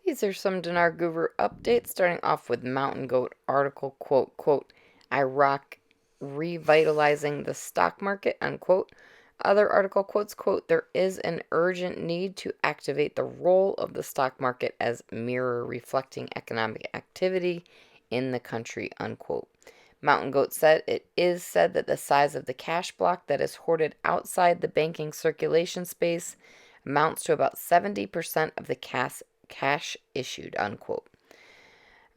These are some Dinar Guru updates, starting off with Mountain Goat article, quote, Iraq revitalizing the stock market, unquote. Other article quotes, quote, there is an urgent need to activate the role of the stock market as mirror reflecting economic activity in the country, unquote. Mountain Goat said it is said that the size of the cash block that is hoarded outside the banking circulation space amounts to about 70% of the cash issued, unquote.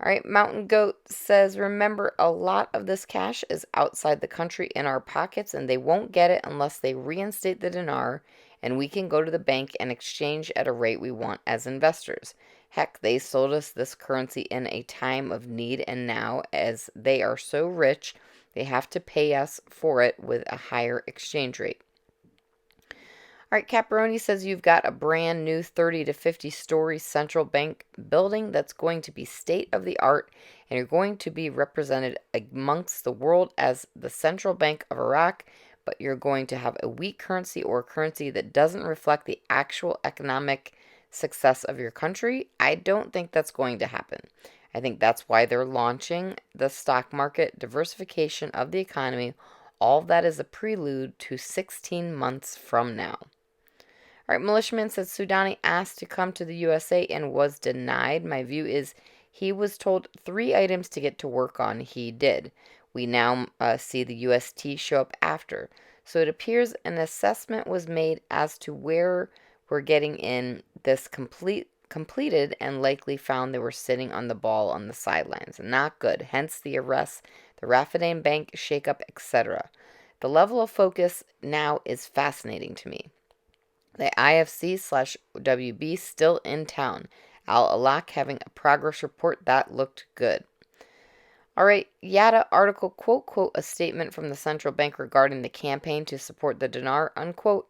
All right, Mountain Goat says, remember, a lot of this cash is outside the country in our pockets, and they won't get it unless they reinstate the dinar, and we can go to the bank and exchange at a rate we want as investors. Heck, they sold us this currency in a time of need, and now, as they are so rich, they have to pay us for it with a higher exchange rate. All right, Caparoni says you've got a brand new 30 to 50 story central bank building that's going to be state of the art, and you're going to be represented amongst the world as the central bank of Iraq, but you're going to have a weak currency or a currency that doesn't reflect the actual economic success of your country. I don't think that's going to happen. I think that's why they're launching the stock market, diversification of the economy. All of that is a prelude to 16 months from now. All right, Militiaman says Soudani asked to come to the USA and was denied. My view is he was told 3 items to get to work on. He did. We now see the UST show up after. So it appears an assessment was made as to where we're getting in this completed and likely found they were sitting on the ball on the sidelines. Not good. Hence the arrests, the Raffidan Bank shakeup, etc. The level of focus now is fascinating to me. The IFC/WB still in town. Al-Alaq having a progress report that looked good. All right, Yada article, quote, a statement from the central bank regarding the campaign to support the dinar, unquote.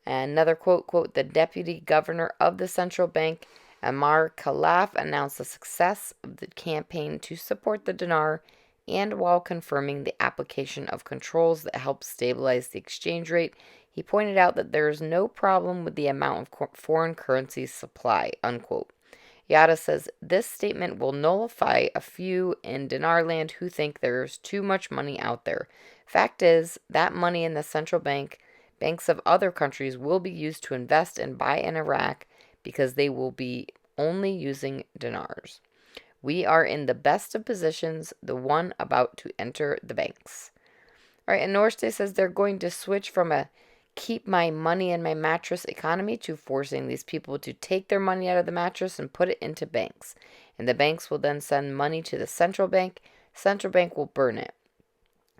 Another quote, the deputy governor of the central bank, Amar Khalaf, announced the success of the campaign to support the dinar, and while confirming the application of controls that help stabilize the exchange rate, he pointed out that there is no problem with the amount of foreign currency supply, unquote. Yada says this statement will nullify a few in dinar land who think there's too much money out there. Fact is, that money in the central banks of other countries will be used to invest and buy in Iraq because they will be only using dinars. We are in the best of positions, the one about to enter the banks. All right, and Norste says they're going to switch from a keep my money in my mattress economy to forcing these people to take their money out of the mattress and put it into banks. And the banks will then send money to the central bank. Central bank will burn it.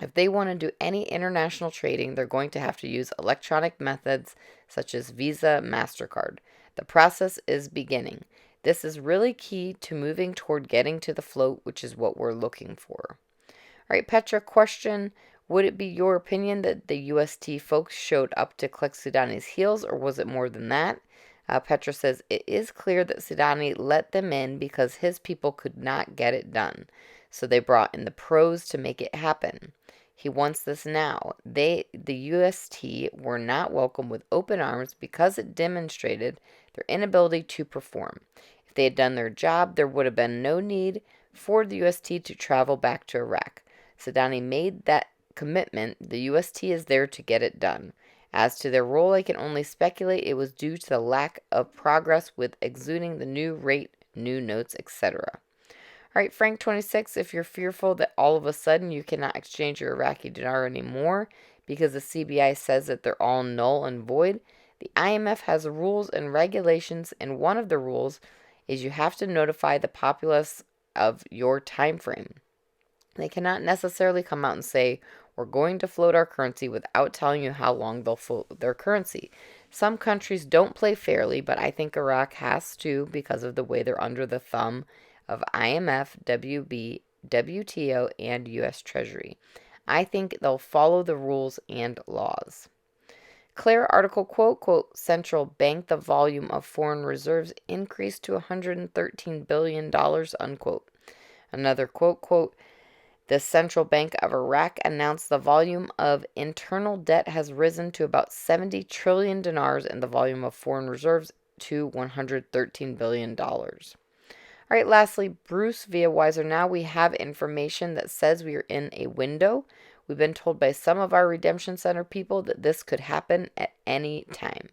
If they want to do any international trading, they're going to have to use electronic methods such as Visa, MasterCard. The process is beginning. This is really key to moving toward getting to the float, which is what we're looking for. All right, Petra, question. Would it be your opinion that the UST folks showed up to click Soudani's heels, or was it more than that? Petra says, it is clear that Soudani let them in because his people could not get it done. So they brought in the pros to make it happen. He wants this now. The UST were not welcome with open arms because it demonstrated their inability to perform. If they had done their job, there would have been no need for the UST to travel back to Iraq. Soudani made that commitment. The UST is there to get it done. As to their role, I can only speculate it was due to the lack of progress with exuding the new rate, new notes, etc. All right, Frank26, if you're fearful that all of a sudden you cannot exchange your Iraqi dinar anymore because the CBI says that they're all null and void, the IMF has rules and regulations, and one of the rules is you have to notify the populace of your time frame. They cannot necessarily come out and say, we're going to float our currency without telling you how long they'll float their currency. Some countries don't play fairly, but I think Iraq has to because of the way they're under the thumb of IMF, WB, WTO, and U.S. Treasury. I think they'll follow the rules and laws. Claire article, quote, central bank, the volume of foreign reserves increased to $113 billion, unquote. Another quote, the Central Bank of Iraq announced the volume of internal debt has risen to about 70 trillion dinars and the volume of foreign reserves to $113 billion. All right, lastly, Bruce via Wiser Now, we have information that says we are in a window. We've been told by some of our Redemption Center people that this could happen at any time.